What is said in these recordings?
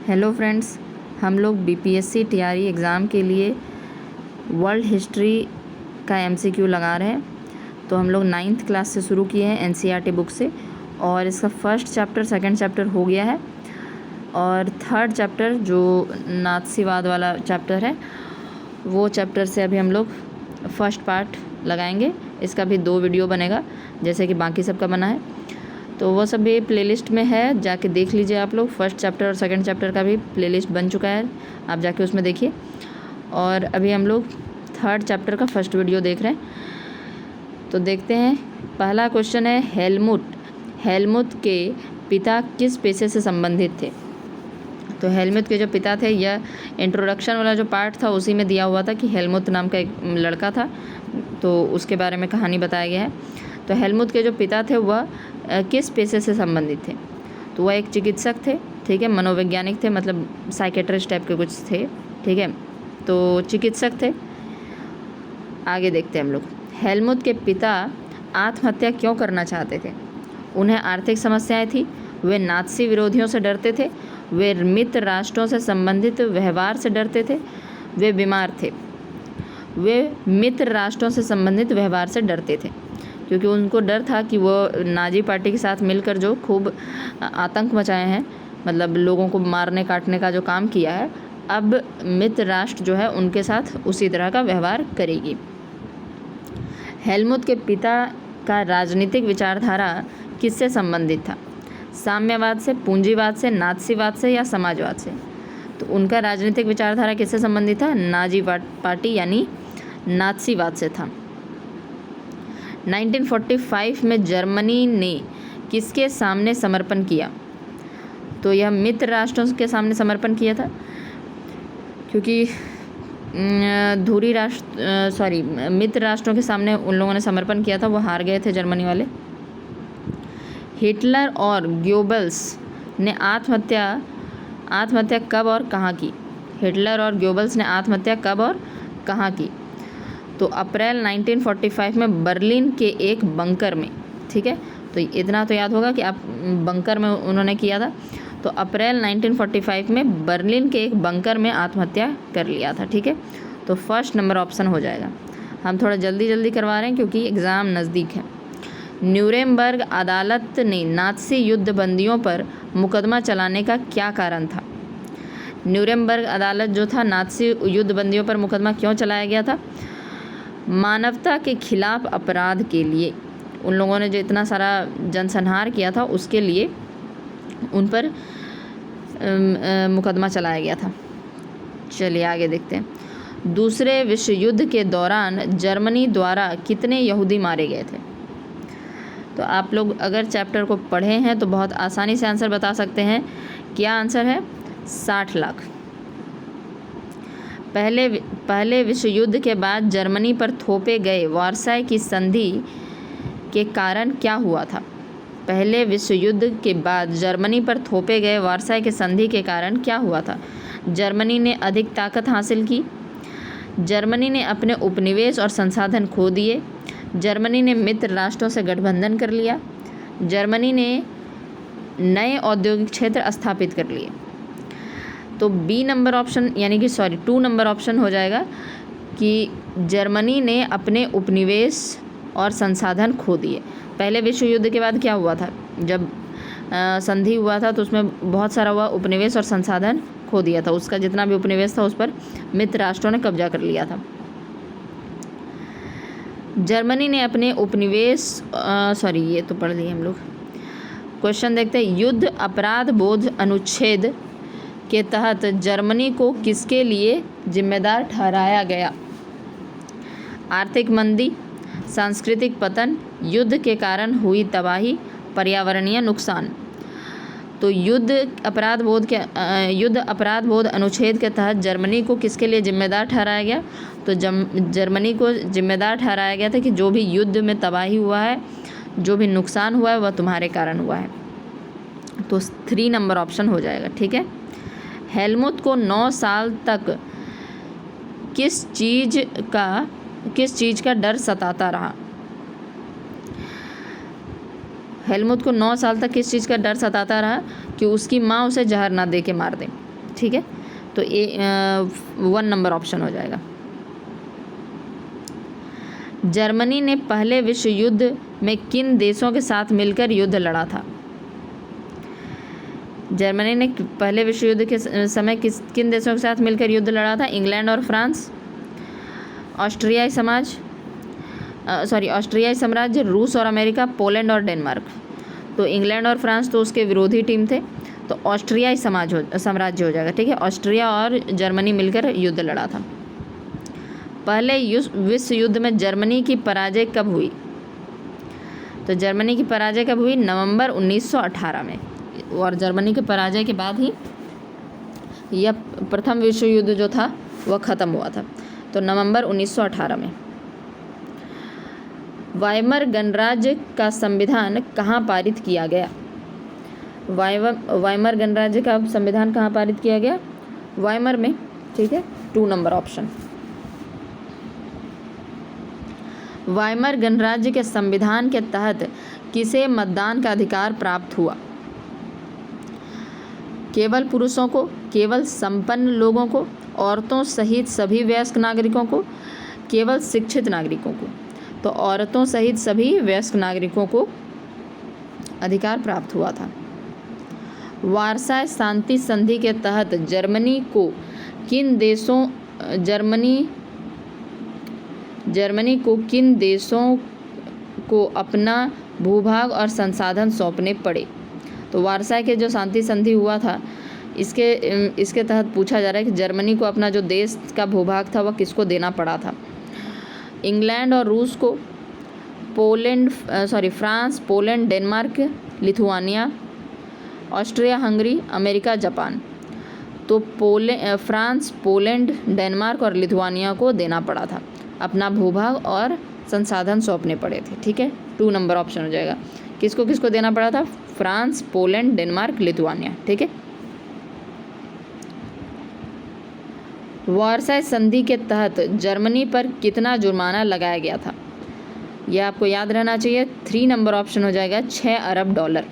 Hello friends, हम लोग BPSC TRE exam के लिए वर्ल्ड हिस्ट्री का एमसीक्यू लगा रहे हैं। तो हम लोग 9th क्लास से शुरू किए हैं एनसीईआरटी बुक से, और इसका फर्स्ट चैप्टर सेकंड चैप्टर हो गया है, और थर्ड चैप्टर जो नाथसीवाद वाला चैप्टर है वो चैप्टर से अभी हम लोग फर्स्ट पार्ट लगाएंगे। इसका भी 2 वीडियो बनेगा जैसे कि बाकी सबका बना है, तो वो सब भी प्लेलिस्ट में है, जाके देख लीजिए आप लोग। फर्स्ट चैप्टर और सेकंड चैप्टर का भी प्लेलिस्ट बन चुका है, आप जाके उसमें देखिए। और अभी हम लोग थर्ड चैप्टर का फर्स्ट वीडियो देख रहे हैं। तो देखते हैं, पहला क्वेश्चन है हेलमुथ के पिता किस पेशे से संबंधित थे। तो हेलमुथ के जो पिता थे, यह इंट्रोडक्शन वाला जो पार्ट था उसी में दिया हुआ था कि हेलमुथ नाम का एक लड़का था, तो उसके बारे में कहानी बताया गया है। तो हेलमुथ के जो पिता थे वह किस पेशे से संबंधित थे। तो वह एक चिकित्सक थे, ठीक है, मनोवैज्ञानिक थे, मतलब साइकेट्रिस्ट टाइप के कुछ थे, ठीक है, तो चिकित्सक थे। आगे देखते हैं हम लोग। हेलमुथ के पिता आत्महत्या क्यों करना चाहते थे। उन्हें आर्थिक समस्याएं थी, वे नात्सी विरोधियों से डरते थे, वे मित्र राष्ट्रों से संबंधित व्यवहार से डरते थे, वे बीमार थे। वे मित्र राष्ट्रों से संबंधित व्यवहार से डरते थे क्योंकि उनको डर था कि वो नाजी पार्टी के साथ मिलकर जो खूब आतंक मचाए हैं, मतलब लोगों को मारने काटने का जो काम किया है, अब मित्र राष्ट्र जो है उनके साथ उसी तरह का व्यवहार करेगी। हेलमुथ के पिता का राजनीतिक विचारधारा किससे संबंधित था। साम्यवाद से, पूंजीवाद से, नात्सीवाद से या समाजवाद से। तो उनका राजनीतिक विचारधारा किससे संबंधित था, नाजी पार्टी यानी नात्सीवाद से था। 1945 में जर्मनी ने किसके सामने समर्पण किया। तो यह मित्र राष्ट्रों के सामने समर्पण किया था, क्योंकि मित्र राष्ट्रों के सामने उन लोगों ने समर्पण किया था, वो हार गए थे जर्मनी वाले। हिटलर और गोबल्स ने आत्महत्या कब और कहाँ की। हिटलर और गोबल्स ने आत्महत्या कब और कहाँ की। तो अप्रैल 1945 में बर्लिन के एक बंकर में, ठीक है, तो इतना तो याद होगा कि आप बंकर में उन्होंने किया था। तो अप्रैल 1945 में बर्लिन के एक बंकर में आत्महत्या कर लिया था, ठीक है। तो फर्स्ट नंबर ऑप्शन हो जाएगा। हम थोड़ा जल्दी करवा रहे हैं क्योंकि एग्ज़ाम नज़दीक है। न्यूरेमबर्ग अदालत ने नात्सी युद्ध बंदियों पर मुकदमा चलाने का क्या कारण था। न्यूरेमबर्ग अदालत जो था, नात्सी युद्ध बंदियों पर मुकदमा क्यों चलाया गया था। मानवता के खिलाफ अपराध के लिए, उन लोगों ने जो इतना सारा जनसंहार किया था उसके लिए उन पर मुकदमा चलाया गया था। चलिए आगे देखते हैं। दूसरे विश्व युद्ध के दौरान जर्मनी द्वारा कितने यहूदी मारे गए थे। तो आप लोग अगर चैप्टर को पढ़े हैं तो बहुत आसानी से आंसर बता सकते हैं। क्या आंसर है, 60 लाख। पहले विश्व युद्ध के बाद जर्मनी पर थोपे गए वार्साई की संधि के कारण क्या हुआ था। पहले विश्व युद्ध के बाद जर्मनी पर थोपे गए वार्साई के संधि के कारण क्या हुआ था। जर्मनी ने अधिक ताकत हासिल की, जर्मनी ने अपने उपनिवेश और संसाधन खो दिए, जर्मनी ने मित्र राष्ट्रों से गठबंधन कर लिया, जर्मनी ने नए औद्योगिक क्षेत्र स्थापित कर लिए। तो बी नंबर ऑप्शन यानी कि 2 नंबर ऑप्शन हो जाएगा कि जर्मनी ने अपने उपनिवेश और संसाधन खो दिए। पहले विश्व युद्ध के बाद क्या हुआ था, जब संधि हुआ था तो उसमें बहुत सारा हुआ उपनिवेश और संसाधन खो दिया था, उसका जितना भी उपनिवेश था उस पर मित्र राष्ट्रों ने कब्जा कर लिया था। जर्मनी ने अपने उपनिवेश ये तो पढ़ लिए हम लोग। क्वेश्चन देखते हैं। युद्ध अपराध बोध अनुच्छेद के तहत जर्मनी को किसके लिए जिम्मेदार ठहराया गया। आर्थिक मंदी, सांस्कृतिक पतन, युद्ध के कारण हुई तबाही, पर्यावरणीय नुकसान। तो युद्ध अपराध बोध अनुच्छेद के तहत जर्मनी को किसके लिए जिम्मेदार ठहराया गया। तो जर्मनी को जिम्मेदार ठहराया गया था कि जो भी युद्ध में तबाही हुआ है, जो भी नुकसान हुआ है वह तुम्हारे कारण हुआ है। तो 3 नंबर ऑप्शन हो जाएगा, ठीक है। हेलमुथ को 9 साल तक किस चीज़ का डर सताता रहा। हेलमुथ को 9 साल तक किस चीज़ का डर सताता रहा कि उसकी माँ उसे जहर ना दे के मार दे। ठीक है, तो 1 नंबर ऑप्शन हो जाएगा। जर्मनी ने पहले विश्व युद्ध में किन देशों के साथ मिलकर युद्ध लड़ा था? जर्मनी ने पहले विश्व युद्ध के समय किन देशों के साथ मिलकर युद्ध लड़ा था? इंग्लैंड और फ्रांस, ऑस्ट्रियाई साम्राज्य, रूस और अमेरिका, पोलैंड और डेनमार्क। तो इंग्लैंड और फ्रांस तो उसके विरोधी टीम थे, तो ऑस्ट्रियाई साम्राज्य हो जाएगा। ठीक है, ऑस्ट्रिया और जर्मनी मिलकर युद्ध लड़ा था। पहले विश्व युद्ध में जर्मनी की पराजय कब हुई? तो जर्मनी की पराजय कब हुई? नवंबर 1918 में। और जर्मनी के पराजय के बाद ही यह प्रथम विश्व युद्ध जो था वह ख़त्म हुआ था, तो नवंबर 1918 में। वाइमर गणराज्य का संविधान कहाँ पारित किया गया? वाइमर गणराज्य का संविधान कहाँ पारित किया गया? वाइमर में। ठीक है, 2 नंबर ऑप्शन। वाइमर गणराज्य के संविधान के तहत किसे मतदान का अधिकार प्राप्त हुआ? केवल पुरुषों को, केवल संपन्न लोगों को, औरतों सहित सभी वयस्क नागरिकों को, केवल शिक्षित नागरिकों को? तो औरतों सहित सभी वयस्क नागरिकों को अधिकार प्राप्त हुआ था। वार्साय शांति संधि के तहत जर्मनी को किन देशों को अपना भूभाग और संसाधन सौंपने पड़े? तो वार्साय के जो शांति संधि हुआ था इसके तहत पूछा जा रहा है कि जर्मनी को अपना जो देश का भूभाग था वह किसको देना पड़ा था? इंग्लैंड और रूस को, France, Poland, Denmark, Lithuania, Austria Hungary, America, Japan. तो फ्रांस, पोलैंड, डेनमार्क और लिथुआनिया को देना पड़ा था, अपना भूभाग और संसाधन सौंपने पड़े थे। ठीक है, 2 नंबर ऑप्शन हो जाएगा। किसको किसको देना पड़ा था? France, Poland, Denmark, Lithuania. ठीक है। वार्साय संधि के तहत जर्मनी पर कितना जुर्माना लगाया गया था? यह आपको याद रहना चाहिए। 3 नंबर ऑप्शन हो जाएगा, $6 अरब।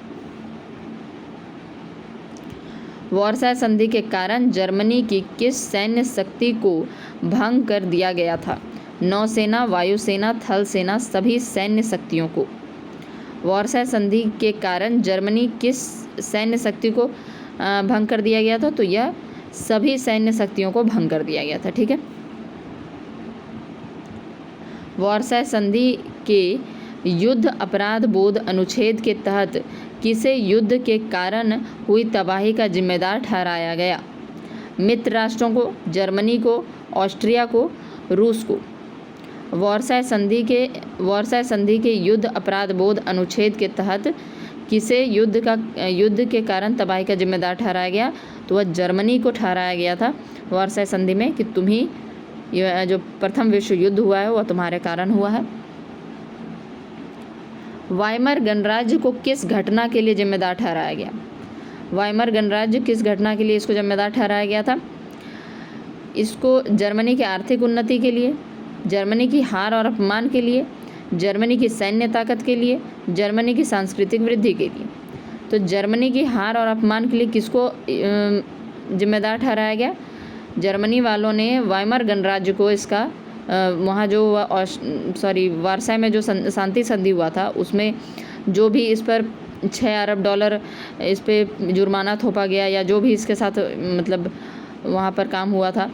वार्साय संधि के कारण जर्मनी की किस सैन्य शक्ति को भंग कर दिया गया था? नौसेना, वायुसेना, थल सेना, सभी सैन्य शक्तियों को। वार्साय संधि के कारण जर्मनी किस सैन्य शक्ति को भंग कर दिया गया था? तो यह सभी सैन्य शक्तियों को भंग कर दिया गया था। ठीक है। वार्साय संधि के युद्ध अपराध बोध अनुच्छेद के तहत किसे युद्ध के कारण हुई तबाही का जिम्मेदार ठहराया गया? मित्र राष्ट्रों को, जर्मनी को, ऑस्ट्रिया को, रूस को। वार्साय संधि के युद्ध अपराध बोध अनुच्छेद के तहत किसे युद्ध के कारण तबाही का जिम्मेदार ठहराया गया? तो वह जर्मनी को ठहराया गया था वार्साय संधि में कि तुम ही जो प्रथम विश्व युद्ध हुआ है वह तुम्हारे कारण हुआ है। वाइमर गणराज्य को किस घटना के लिए जिम्मेदार ठहराया गया? वाइमर गणराज्य किस घटना के लिए इसको जिम्मेदार ठहराया गया था? इसको जर्मनी की आर्थिक उन्नति के लिए, जर्मनी की हार और अपमान के लिए, जर्मनी की सैन्य ताकत के लिए, जर्मनी की सांस्कृतिक वृद्धि के लिए। तो जर्मनी की हार और अपमान के लिए किसको जिम्मेदार ठहराया गया? जर्मनी वालों ने वाइमर गणराज्य को इसका वहाँ जो वार्साय में जो शांति संधि हुआ था उसमें जो भी इस पर $6 अरब इस पे जुर्माना थोपा गया या जो भी इसके साथ मतलब वहाँ पर काम हुआ था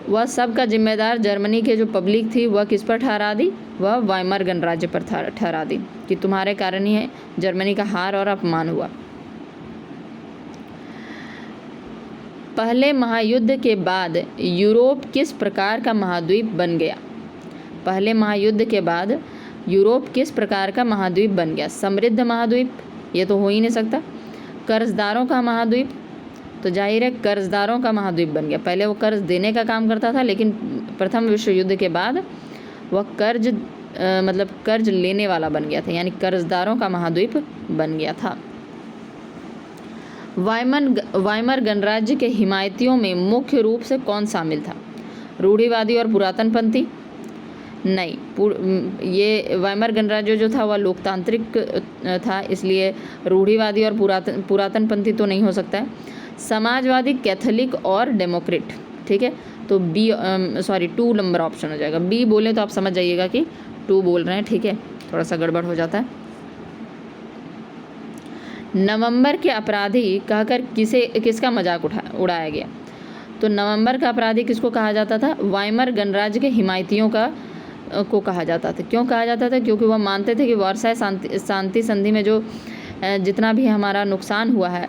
वह सब का जिम्मेदार जर्मनी के जो पब्लिक थी वह किस पर ठहरा दी? वह वाइमर गणराज्य पर ठहरा दी कि तुम्हारे कारण ही है जर्मनी का हार और अपमान हुआ। पहले महायुद्ध के बाद यूरोप किस प्रकार का महाद्वीप बन गया? पहले महायुद्ध के बाद यूरोप किस प्रकार का महाद्वीप बन गया? समृद्ध महाद्वीप? ये तो हो ही नहीं सकता। कर्जदारों का महाद्वीप? तो जाहिर है कर्जदारों का महाद्वीप बन गया। पहले वो कर्ज देने का काम करता था लेकिन प्रथम विश्व युद्ध के बाद वह कर्ज लेने वाला बन गया था, यानी कर्जदारों का महाद्वीप बन गया था। वाइमर गणराज्य के हिमायतियों में मुख्य रूप से कौन शामिल था? रूढ़िवादी और पुरातनपंथी? नहीं, ये वाइमर गणराज्य जो था वह लोकतांत्रिक था, इसलिए रूढ़िवादी और पुरातनपंथी तो नहीं हो सकता है। समाजवादी, कैथोलिक और डेमोक्रेट। ठीक है, तो बी 2 नंबर ऑप्शन हो जाएगा। बी बोले तो आप समझ जाइएगा कि 2 बोल रहे हैं। ठीक है, थोड़ा सा गड़बड़ हो जाता है। नवंबर के अपराधी कहकर किसका मजाक उड़ाया गया? तो नवंबर का अपराधी किसको कहा जाता था? वाइमर गणराज्य के हिमायतियों को कहा जाता था। क्यों कहा जाता था? क्योंकि वह मानते थे कि वर्साय शांति संधि में जो जितना भी हमारा नुकसान हुआ है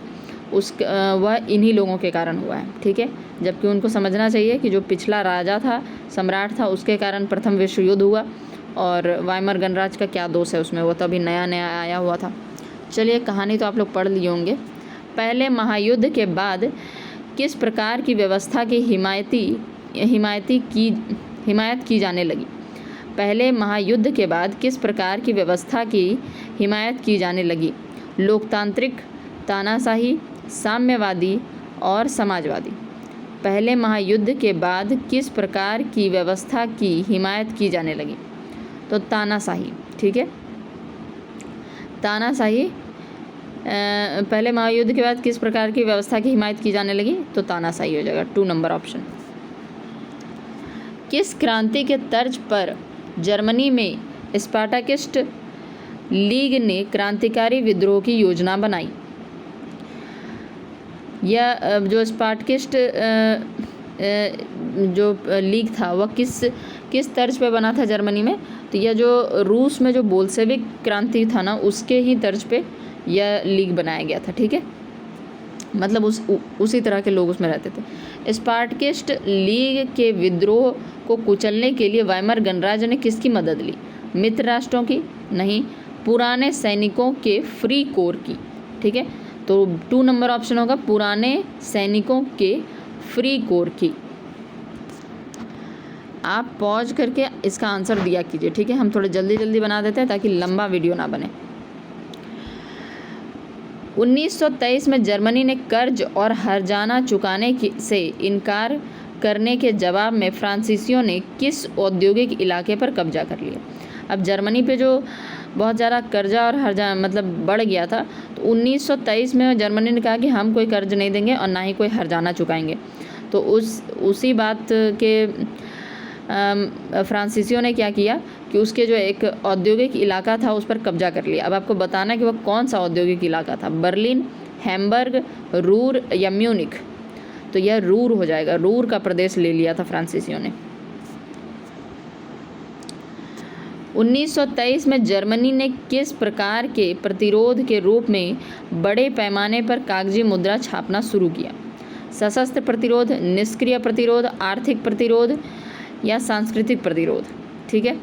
वह इन्हीं लोगों के कारण हुआ है। ठीक है, जबकि उनको समझना चाहिए कि जो पिछला राजा था, सम्राट था, उसके कारण प्रथम विश्व युद्ध हुआ और वाइमर गणराज्य का क्या दोष है उसमें, वो तभी नया नया आया हुआ था। चलिए, कहानी तो आप लोग पढ़ लिए होंगे। पहले महायुद्ध के बाद किस प्रकार की व्यवस्था की हिमायत की जाने लगी? पहले महायुद्ध के बाद किस प्रकार की व्यवस्था की हिमायत की जाने लगी? लोकतांत्रिक, तानाशाही, साम्यवादी और समाजवादी। पहले महायुद्ध के बाद किस प्रकार की व्यवस्था की हिमायत की जाने लगी? तो तानाशाही। ठीक है, तानाशाही। पहले महायुद्ध के बाद किस प्रकार की व्यवस्था की हिमायत की जाने लगी? तो तानाशाही हो जाएगा, 2 नंबर ऑप्शन। किस क्रांति के तर्ज पर जर्मनी में स्पार्टाकिस्ट लीग ने क्रांतिकारी विद्रोह की योजना बनाई? यह जो स्पार्टाकिस्ट जो लीग था वह किस तर्ज पे बना था जर्मनी में? तो यह जो रूस में जो बोल्शेविक क्रांति था ना, उसके ही तर्ज पे यह लीग बनाया गया था। ठीक है, मतलब उसी तरह के लोग उसमें रहते थे। स्पार्टाकिस्ट लीग के विद्रोह को कुचलने के लिए वाइमर गणराज्य ने किसकी मदद ली? मित्र राष्ट्रों की? नहीं, पुराने सैनिकों के फ्री कोर की। ठीक है, तो 2 नंबर ऑप्शन होगा, पुराने सैनिकों के फ्री कोर की। आप पॉज करके इसका आंसर दिया कीजिए। ठीक है, हम थोड़े जल्दी जल्दी बना देते हैं ताकि लंबा वीडियो ना बने। 1923 में जर्मनी ने कर्ज और हर्जाना चुकाने से इनकार करने के जवाब में फ्रांसीसियों ने किस औद्योगिक इलाके पर कब्जा कर लिया? अब जर्मनी पे जो बहुत ज़्यादा कर्जा और मतलब बढ़ गया था, तो 1923 में जर्मनी ने कहा कि हम कोई कर्ज नहीं देंगे और ना ही कोई हर्जाना चुकाएंगे। तो उसी बात के फ्रांसीसियों ने क्या किया कि उसके जो एक औद्योगिक इलाका था उस पर कब्जा कर लिया। अब आपको बताना है कि वह कौन सा औद्योगिक इलाका था, बर्लिन, हैम्बर्ग, रूर या म्यूनिख? तो यह रूर हो जाएगा, रूर का प्रदेश ले लिया था फ्रांसीसियों ने। 1923 में जर्मनी ने किस प्रकार के प्रतिरोध के रूप में बड़े पैमाने पर कागजी मुद्रा छापना शुरू किया? सशस्त्र प्रतिरोध, निष्क्रिय प्रतिरोध, आर्थिक प्रतिरोध या सांस्कृतिक प्रतिरोध? ठीक है,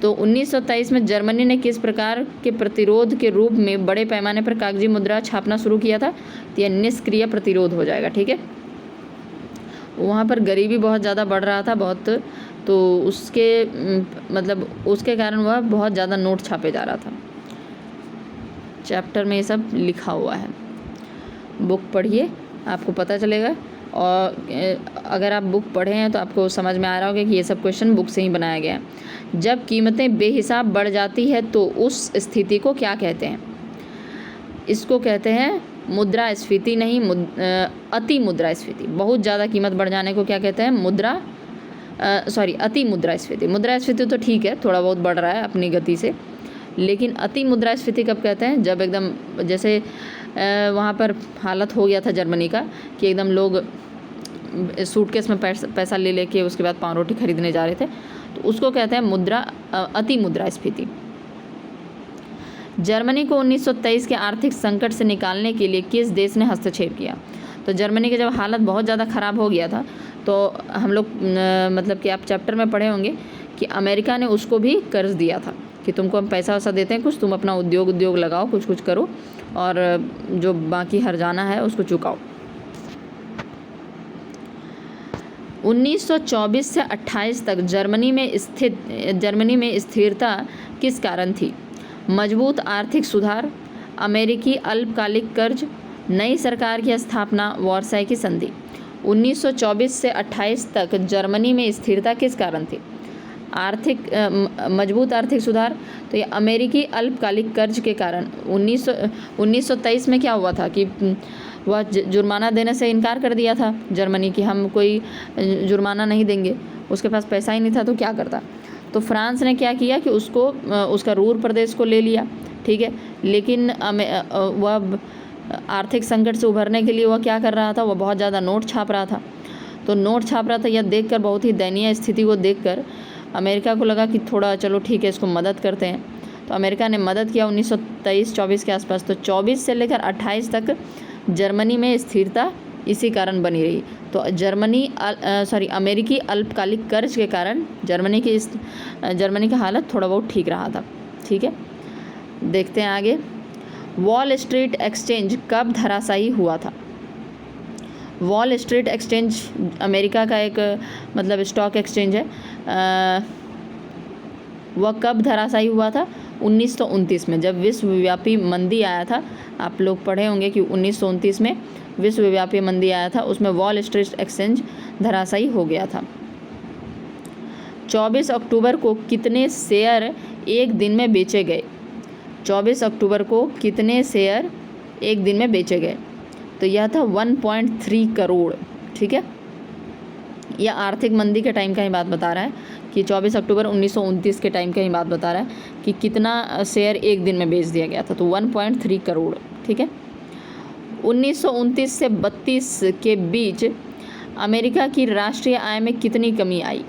तो 1923 में जर्मनी ने किस प्रकार के प्रतिरोध के रूप में बड़े पैमाने पर कागजी मुद्रा छापना शुरू किया था? तो यह निष्क्रिय प्रतिरोध हो जाएगा। ठीक है, वहाँ पर गरीबी बहुत ज़्यादा बढ़ रहा था तो उसके कारण वह बहुत ज़्यादा नोट छापे जा रहा था। चैप्टर में ये सब लिखा हुआ है, बुक पढ़िए, आपको पता चलेगा। और अगर आप बुक पढ़े हैं तो आपको समझ में आ रहा होगा कि ये सब क्वेश्चन बुक से ही बनाया गया है। जब कीमतें बेहिसाब बढ़ जाती है तो उस स्थिति को क्या कहते हैं? इसको कहते हैं मुद्रास्फीति, नहीं अति मुद्रास्फीति। बहुत ज़्यादा कीमत बढ़ जाने को क्या कहते हैं? अति मुद्रास्फीति। मुद्रास्फीति तो ठीक है, थोड़ा बहुत बढ़ रहा है अपनी गति से, लेकिन अति मुद्रास्फीति कब कहते हैं? जब एकदम जैसे वहाँ पर हालत हो गया था जर्मनी का कि एकदम लोग सूटकेस में पैसा ले लेके उसके बाद पाव रोटी खरीदने जा रहे थे, तो उसको कहते हैं अति मुद्रास्फीति। जर्मनी को 1923 के आर्थिक संकट से निकालने के लिए किस देश ने हस्तक्षेप किया? तो जर्मनी की जब हालत बहुत ज़्यादा ख़राब हो गया था तो हम लोग मतलब कि आप चैप्टर में पढ़े होंगे कि अमेरिका ने उसको भी कर्ज दिया था कि तुमको हम पैसा वैसा देते हैं कुछ, तुम अपना उद्योग लगाओ, कुछ करो और जो बाकी हर्जाना है उसको चुकाओ। 1924 से 28 तक जर्मनी में स्थिरता किस कारण थी? मजबूत आर्थिक सुधार, अमेरिकी अल्पकालिक कर्ज, नई सरकार की स्थापना, वर्साई की संधि। 1924 से 28 तक जर्मनी में स्थिरता किस कारण थी? मजबूत आर्थिक सुधार, तो ये अमेरिकी अल्पकालिक कर्ज के कारण। 1923 में क्या हुआ था कि वह जुर्माना देने से इनकार कर दिया था जर्मनी की, हम कोई जुर्माना नहीं देंगे, उसके पास पैसा ही नहीं था तो क्या करता। तो फ्रांस ने क्या किया कि उसको उसका रूर प्रदेश को ले लिया, ठीक है। लेकिन वह आर्थिक संकट से उभरने के लिए वह क्या कर रहा था, वह बहुत ज़्यादा नोट छाप रहा था। तो नोट छाप रहा था, यह देखकर, बहुत ही दयनीय स्थिति को देखकर अमेरिका को लगा कि थोड़ा चलो ठीक है, इसको मदद करते हैं। तो अमेरिका ने मदद किया 1923-24 के आसपास। तो 24 से लेकर 28 तक जर्मनी में स्थिरता इसी कारण बनी रही। तो अमेरिकी अल्पकालिक कर्ज के कारण जर्मनी का हालत थोड़ा बहुत ठीक रहा था, ठीक है। देखते हैं आगे। वॉल स्ट्रीट एक्सचेंज कब धराशायी हुआ था? वॉल स्ट्रीट एक्सचेंज अमेरिका का एक मतलब स्टॉक एक्सचेंज है, वह कब धराशायी हुआ था? 1929 में, जब विश्वव्यापी मंदी आया था। आप लोग पढ़े होंगे कि 1929 में विश्वव्यापी मंदी आया था, उसमें वॉल स्ट्रीट एक्सचेंज धराशायी हो गया था। 24 अक्टूबर को कितने शेयर एक दिन में बेचे गए? 24 अक्टूबर को कितने शेयर एक दिन में बेचे गए? तो यह था 1.3 करोड़, ठीक है। यह आर्थिक मंदी के टाइम का ही बात बता रहा है कि 24 अक्टूबर 1929 के टाइम का ही बात बता रहा है कि कितना शेयर एक दिन में बेच दिया गया था। तो 1.3 करोड़, ठीक है। 1929 से 32 के बीच अमेरिका की राष्ट्रीय आय में कितनी कमी आई?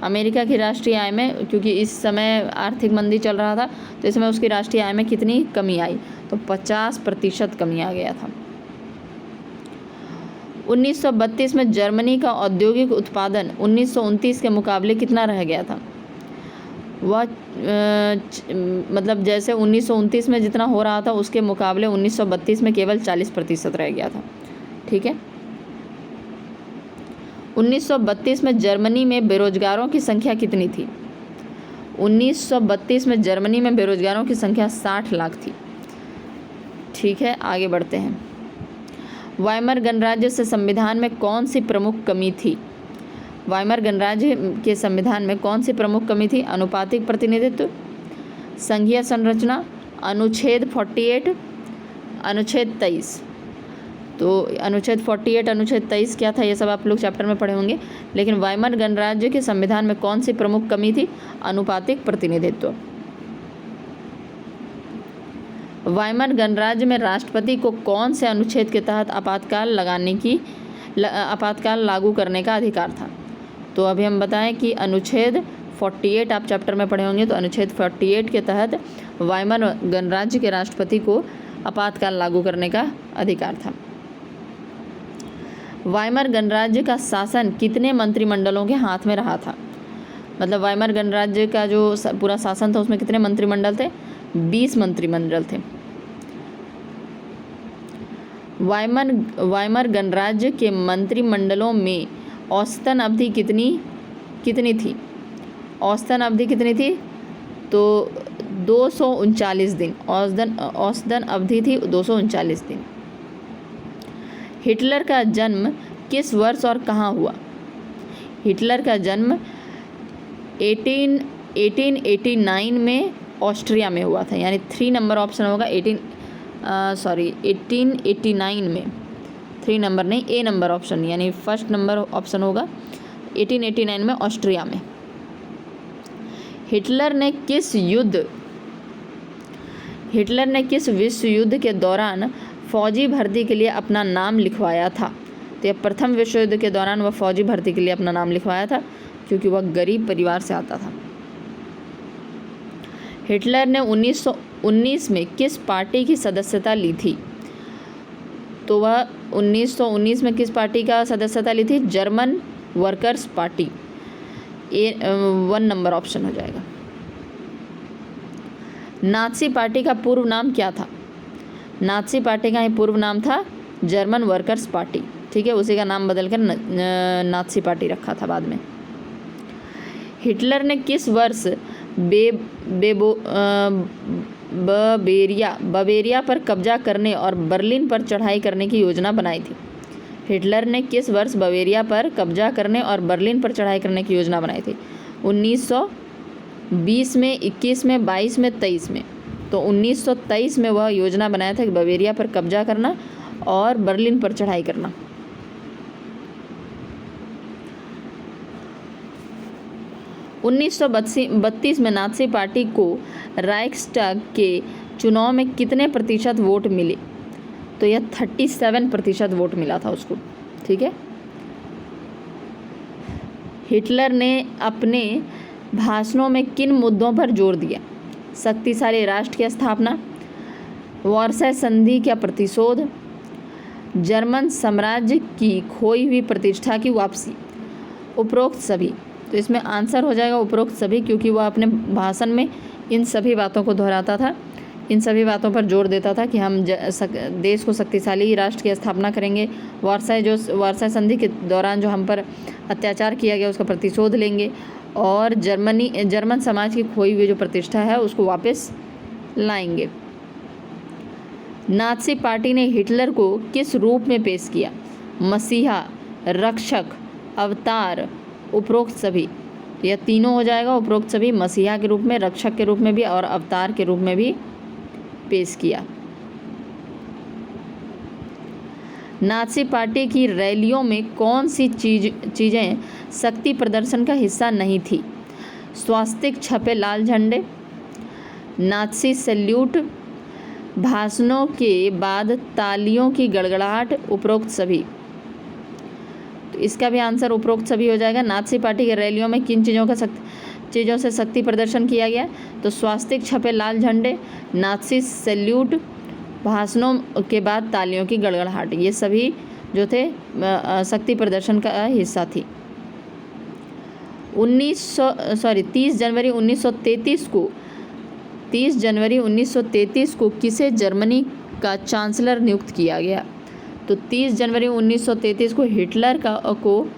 अमेरिका की राष्ट्रीय आय में, क्योंकि इस समय आर्थिक मंदी चल रहा था, तो इसमें उसकी राष्ट्रीय आय में कितनी कमी आई? तो 50% कमी आ गया था। 1932 में जर्मनी का औद्योगिक उत्पादन 1929 के मुकाबले कितना रह गया था? वह मतलब जैसे 1929 में जितना हो रहा था उसके मुकाबले 1932 में केवल 40% रह गया था, ठीक है। 1932 में जर्मनी में बेरोजगारों की संख्या कितनी थी? 1932 में जर्मनी में बेरोजगारों की संख्या 60 लाख थी, ठीक है। आगे बढ़ते हैं। वाइमर गणराज्य से संविधान में कौन सी प्रमुख कमी थी? वाइमर गणराज्य के संविधान में कौन सी प्रमुख कमी थी? अनुपातिक प्रतिनिधित्व, संघीय संरचना, अनुच्छेद 48, अनुच्छेद 23। तो अनुच्छेद 48, अनुच्छेद 23 क्या था, ये सब आप लोग चैप्टर में पढ़े होंगे। लेकिन वाइमर गणराज्य के संविधान में कौन सी प्रमुख कमी थी? अनुपातिक प्रतिनिधित्व। वाइमर गणराज्य में राष्ट्रपति को कौन से अनुच्छेद के तहत आपातकाल लागू करने का अधिकार था? तो अभी हम बताएं कि अनुच्छेद 48 आप चैप्टर में पढ़े होंगे। तो अनुच्छेद 48 के तहत वाइमर गणराज्य के राष्ट्रपति को आपातकाल लागू करने का अधिकार था। वाइमर गणराज्य का शासन कितने मंत्रिमंडलों के हाथ में रहा था? मतलब वाइमर गणराज्य का जो पूरा शासन था उसमें कितने मंत्रिमंडल थे? 20 मंत्रिमंडल थे। वाइमर गणराज्य के मंत्रिमंडलों में औसतन अवधि कितनी थी? औसतन अवधि कितनी थी? तो 239 दिन औसतन अवधि थी 239 दिन। हिटलर का जन्म किस वर्ष और कहाँ हुआ? हिटलर का जन्म 1889 में ऑस्ट्रिया में हुआ था, यानी 3 नंबर ऑप्शन होगा 1889 में। 3 नंबर नहीं, ए नंबर ऑप्शन, यानी फर्स्ट नंबर ऑप्शन होगा 1889 में ऑस्ट्रिया में। हिटलर ने किस विश्व युद्ध के दौरान फौजी भर्ती के लिए अपना नाम लिखवाया था? तो यह प्रथम विश्व युद्ध के दौरान वह फौजी भर्ती के लिए अपना नाम लिखवाया था, क्योंकि वह गरीब परिवार से आता था। हिटलर ने 1919 में किस पार्टी की सदस्यता ली थी? तो वह 1919 में किस पार्टी का सदस्यता ली थी? German workers party. 1 number option हो जाएगा। नाज़ी पार्टी का पूर्व नाम क्या था? नाज़ी पार्टी का ही पूर्व नाम था जर्मन वर्कर्स पार्टी, ठीक है। उसी का नाम बदलकर नाज़ी पार्टी रखा था बाद में। हिटलर ने किस वर्ष बवेरिया पर कब्जा करने और बर्लिन पर चढ़ाई करने की योजना बनाई थी? हिटलर ने किस वर्ष बवेरिया पर कब्जा करने और बर्लिन पर चढ़ाई करने की योजना बनाई थी? 1920 में, 21 में, 22 में, 23 में। तो 1923 में वह योजना बनाया था कि बवेरिया पर कब्जा करना और बर्लिन पर चढ़ाई करना। उन्नीस सौ 32 में नाज़ी पार्टी को राइक्सटैग के चुनाव में कितने प्रतिशत वोट मिले? तो यह 37% वोट मिला था उसको। ठीक है। हिटलर ने अपने भाषणों में किन मुद्दों पर जोर दिया? शक्तिशाली राष्ट्र की स्थापना, वर्साय संधि का प्रतिशोध, जर्मन साम्राज्य की खोई हुई प्रतिष्ठा की वापसी, उपरोक्त सभी। तो इसमें आंसर हो जाएगा उपरोक्त सभी, क्योंकि वह अपने भाषण में इन सभी बातों को दोहराता था, इन सभी बातों पर जोर देता था कि हम देश को शक्तिशाली राष्ट्र की स्थापना करेंगे, वर्साय संधि के दौरान जो हम पर अत्याचार किया गया उसका प्रतिशोध लेंगे, और जर्मन समाज की खोई हुई जो प्रतिष्ठा है उसको वापस लाएंगे। नाज़ी पार्टी ने हिटलर को किस रूप में पेश किया? मसीहा, रक्षक, अवतार, उपरोक्त सभी। यह तीनों हो जाएगा। उपरोक्त सभी मसीहा के रूप में, रक्षक के रूप में भी और अवतार के रूप में भी पेश किया। नाज़ी पार्टी की रैलियों में कौन सी चीज़ें शक्ति प्रदर्शन का हिस्सा नहीं थी? स्वास्तिक छपे लाल झंडे, नाज़ी सैल्यूट, भाषणों के बाद तालियों की गड़गड़ाहट, उपरोक्त सभी। तो इसका भी आंसर उपरोक्त सभी हो जाएगा। नाज़ी पार्टी की रैलियों में किन चीज़ों से शक्ति प्रदर्शन किया गया? तो स्वास्तिक छपे लाल झंडे, नाज़ी सैल्यूट, भाषणों के बाद तालियों की गड़गड़ाहट, ये सभी जो थे शक्ति प्रदर्शन का हिस्सा थी। 30 जनवरी 1933 को किसे जर्मनी का चांसलर नियुक्त किया गया? तो 30 जनवरी 1933 को हिटलर को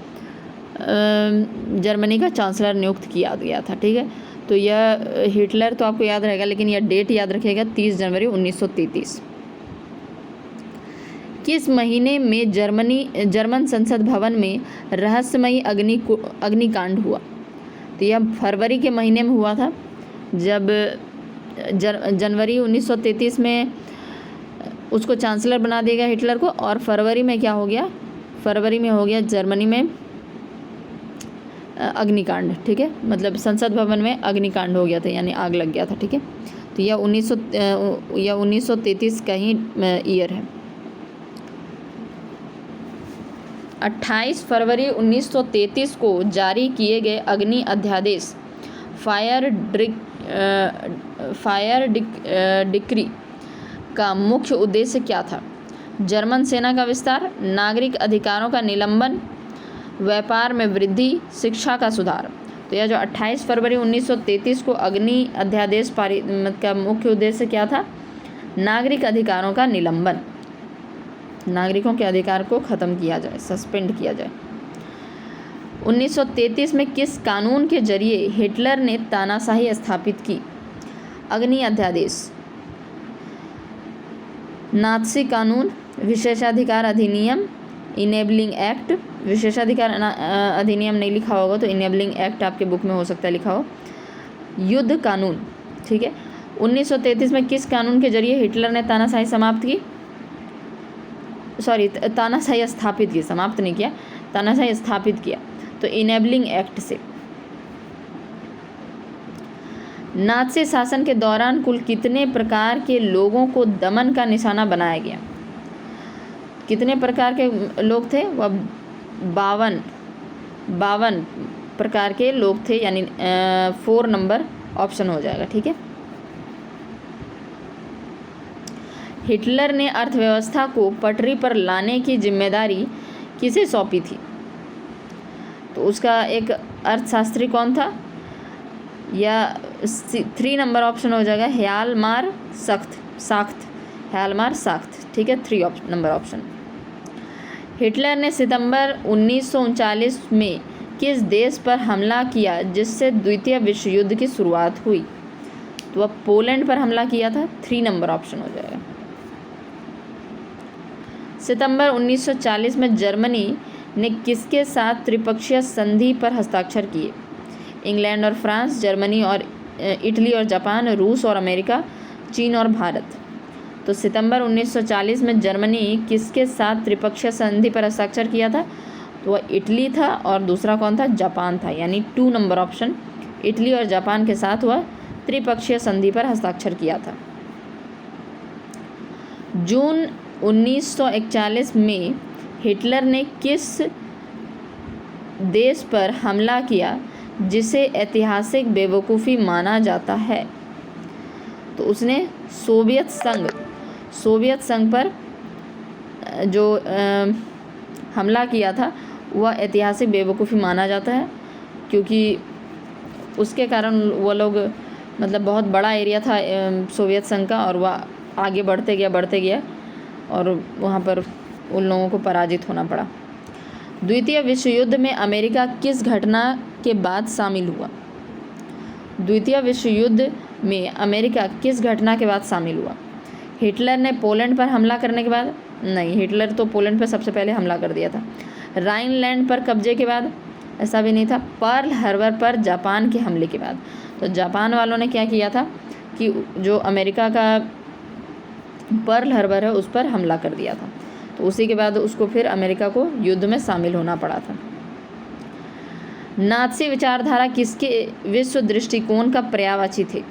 जर्मनी का चांसलर नियुक्त किया गया था। ठीक है। तो यह हिटलर तो आपको याद रहेगा, लेकिन यह डेट याद रखिएगा, 30 जनवरी 1933। किस महीने में जर्मन संसद भवन में रहस्यमयी अग्निकांड हुआ? तो यह फरवरी के महीने में हुआ था, जब जनवरी 1933 में उसको चांसलर बना दिया गया हिटलर को, और फरवरी में क्या हो गया? फरवरी में हो गया जर्मनी में अग्निकांड। ठीक है, मतलब संसद भवन में अग्निकांड हो गया था, यानी आग लग गया था। ठीक है। तो यह 1933 का ही ईयर है। 28 फरवरी 1933 को जारी किए गए अग्नि अध्यादेश फायर डिक्री का मुख्य उद्देश्य क्या था? जर्मन सेना का विस्तार, नागरिक अधिकारों का निलंबन, व्यापार में वृद्धि, शिक्षा का सुधार। तो यह जो 28 फरवरी 1933 को अग्नि अध्यादेश पारित का मुख्य उद्देश्य क्या था? नागरिक अधिकारों का निलंबन, नागरिकों के अधिकार को ख़त्म किया जाए, सस्पेंड किया जाए। 1933 में किस कानून के जरिए हिटलर ने तानाशाही स्थापित की? अग्नि अध्यादेश, नाज़ी कानून, विशेषाधिकार अधिनियम, इनेबलिंग एक्ट। विशेषाधिकार अधिनियम नहीं लिखा होगा तो इनेबलिंग एक्ट आपके बुक में हो सकता है लिखा हो। युद्ध कानून। ठीक है। 1933 में किस कानून के जरिए हिटलर ने तानाशाही तानाशाही स्थापित की, समाप्त नहीं किया, तानाशाही स्थापित किया, तो इनेबलिंग एक्ट से। नाज़ी शासन के दौरान कुल कितने प्रकार के लोगों को दमन का निशाना बनाया गया? कितने प्रकार के लोग थे? वह 52 प्रकार के लोग थे, यानी 4 नंबर ऑप्शन हो जाएगा। ठीक है। हिटलर ने अर्थव्यवस्था को पटरी पर लाने की जिम्मेदारी किसे सौंपी थी? तो उसका एक अर्थशास्त्री कौन था? या 3 नंबर ऑप्शन हो जाएगा, ह्यालमार साख्त। ह्यालमार साख्त। ठीक है, 3 नंबर ऑप्शन। हिटलर ने सितंबर 1939 में किस देश पर हमला किया जिससे द्वितीय विश्व युद्ध की शुरुआत हुई? तो वह पोलैंड पर हमला किया था, 3 नंबर ऑप्शन हो जाएगा। सितंबर 1940 में जर्मनी ने किसके साथ त्रिपक्षीय संधि पर हस्ताक्षर किए? इंग्लैंड और फ्रांस, जर्मनी और इटली और जापान, रूस और अमेरिका, चीन और भारत। तो सितंबर 1940 में जर्मनी किसके साथ त्रिपक्षीय संधि पर हस्ताक्षर किया था? तो वह इटली था और दूसरा कौन था? जापान था। यानी 2 नंबर ऑप्शन, इटली और जापान के साथ वह त्रिपक्षीय संधि पर हस्ताक्षर किया था। जून 1941 में हिटलर ने किस देश पर हमला किया जिसे ऐतिहासिक बेवकूफ़ी माना जाता है? तो उसने सोवियत संघ पर जो हमला किया था वह ऐतिहासिक बेवकूफ़ी माना जाता है, क्योंकि उसके कारण वो लोग मतलब बहुत बड़ा एरिया था सोवियत संघ का, और वह आगे बढ़ते गया और वहाँ पर उन लोगों को पराजित होना पड़ा। द्वितीय विश्व युद्ध में अमेरिका किस घटना के बाद शामिल हुआ? द्वितीय विश्व युद्ध में अमेरिका किस घटना के बाद शामिल हुआ? हिटलर ने पोलैंड पर हमला करने के बाद? नहीं, हिटलर तो पोलैंड पर सबसे पहले हमला कर दिया था। राइनलैंड पर कब्जे के बाद? ऐसा भी नहीं था। पर्ल हार्बर पर जापान के हमले के बाद? तो जापान वालों ने क्या किया था कि जो अमेरिका का पर्ल हार्बर है उस पर हमला कर दिया था, तो उसी के बाद उसको फिर अमेरिका को युद्ध में शामिल होना पड़ा था। नात्सी विचारधारा किसके विश्व दृष्टिकोण का पर्यायवाची थे?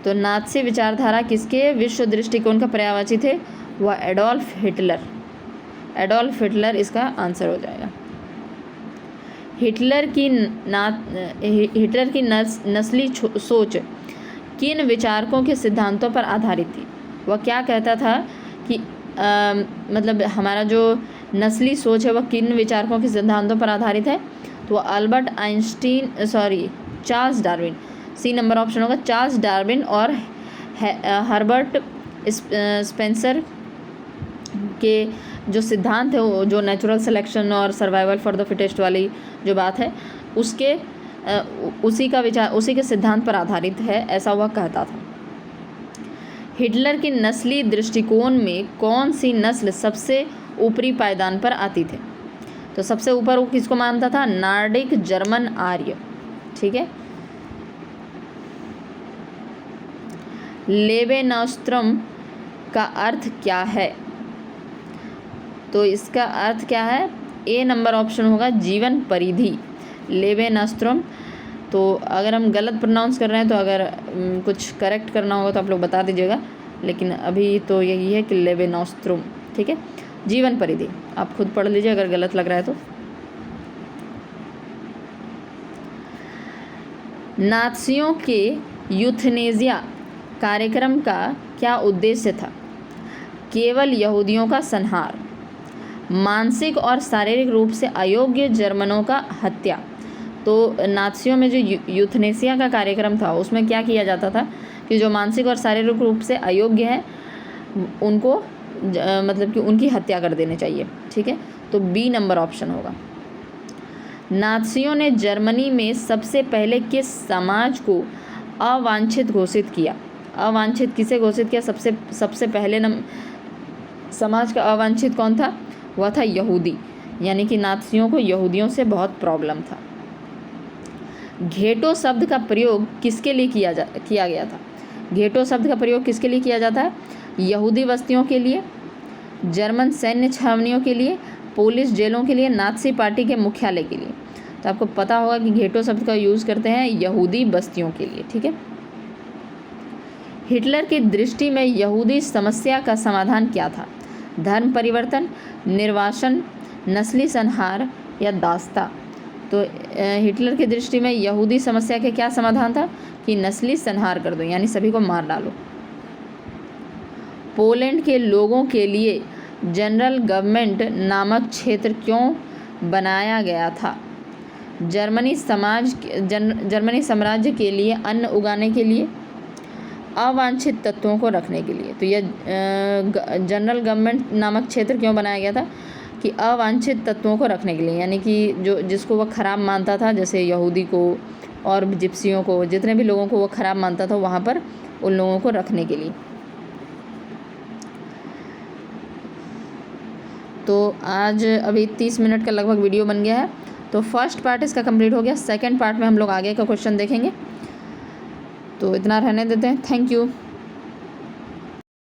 तो नात्सी विचारधारा किसके विश्व दृष्टिकोण का पर्यायवाची थे? वह एडोल्फ हिटलर इसका आंसर हो जाएगा। हिटलर की नस्ली सोच किन विचारकों के सिद्धांतों पर आधारित थी? वह क्या कहता था कि मतलब हमारा जो नस्ली सोच है वह किन विचारकों के सिद्धांतों पर आधारित है? तो Albert Einstein, Charles Darwin. C number option होगा, चार्ल्स डार्विन और हर्बर्ट स्पेंसर के जो सिद्धांत है वो जो नेचुरल सिलेक्शन और सर्वाइवल फॉर द फिटेस्ट वाली जो बात है उसके उसी के सिद्धांत पर आधारित है, ऐसा वह कहता था। हिटलर के नस्ली दृष्टिकोण में कौन सी नस्ल सबसे ऊपरी पायदान पर आती थे? तो सबसे ऊपर वो किसको मानता था? नॉर्डिक जर्मन आर्य। ठीक है। लेबेनॉस्त्रम का अर्थ क्या है? तो इसका अर्थ क्या है? ए नंबर ऑप्शन होगा, जीवन परिधि। लेबेनॉस्त्रम। तो अगर हम गलत प्रोनाउंस कर रहे हैं तो अगर कुछ करेक्ट करना होगा तो आप लोग बता दीजिएगा, लेकिन अभी तो यही है कि लेबेनॉस्त्रम। ठीक है, जीवन परिधि। आप खुद पढ़ लीजिए अगर गलत लग रहा है तो। नात्सियों के यूथनेसिया कार्यक्रम का क्या उद्देश्य था? केवल यहूदियों का संहार, मानसिक और शारीरिक रूप से अयोग्य जर्मनों का हत्या। तो नात्सियों में जो यूथनेसिया का कार्यक्रम था उसमें क्या किया जाता था कि जो मानसिक और शारीरिक रूप से अयोग्य हैं उनको मतलब कि उनकी हत्या कर देनी चाहिए। ठीक है, तो बी नंबर ऑप्शन होगा। नात्सियों ने जर्मनी में सबसे पहले किस समाज को अवांछित घोषित किया? अवांछित किसे घोषित किया? सबसे पहले समाज का अवांछित कौन था? वह था यहूदी, यानी कि नात्सियों को यहूदियों से बहुत प्रॉब्लम था। घेटो शब्द का प्रयोग किसके लिए किया गया था? घेटो शब्द का प्रयोग किसके लिए किया जाता है? यहूदी बस्तियों के लिए, जर्मन सैन्य छावनियों के लिए, पुलिस जेलों के लिए, नात्सी पार्टी के मुख्यालय के लिए। तो आपको पता होगा कि घेटो शब्द का यूज़ करते हैं यहूदी बस्तियों के लिए। ठीक है। हिटलर की दृष्टि में यहूदी समस्या का समाधान क्या था? धर्म परिवर्तन, निर्वासन, नस्ली संहार या दास्ता? तो हिटलर की दृष्टि में यहूदी समस्या के क्या समाधान था कि नस्ली संहार कर दो, यानी सभी को मार डालो। पोलैंड के लोगों के लिए जनरल गवर्नमेंट नामक क्षेत्र क्यों बनाया गया था? जर्मनी साम्राज्य के लिए, अन्न उगाने के लिए, अवांछित तत्वों को रखने के लिए। तो यह जनरल गवर्नमेंट नामक क्षेत्र क्यों बनाया गया था कि अवांछित तत्वों को रखने के लिए, यानी कि जिसको वह ख़राब मानता था, जैसे यहूदी को और जिप्सियों को, जितने भी लोगों को वो ख़राब मानता था वहाँ पर उन लोगों को रखने के लिए। तो आज अभी 30 मिनट का लगभग वीडियो बन गया है। तो फर्स्ट पार्ट इसका कंप्लीट हो गया। सेकंड पार्ट में हम लोग आगे का क्वेश्चन देखेंगे। तो इतना रहने देते हैं। Thank you.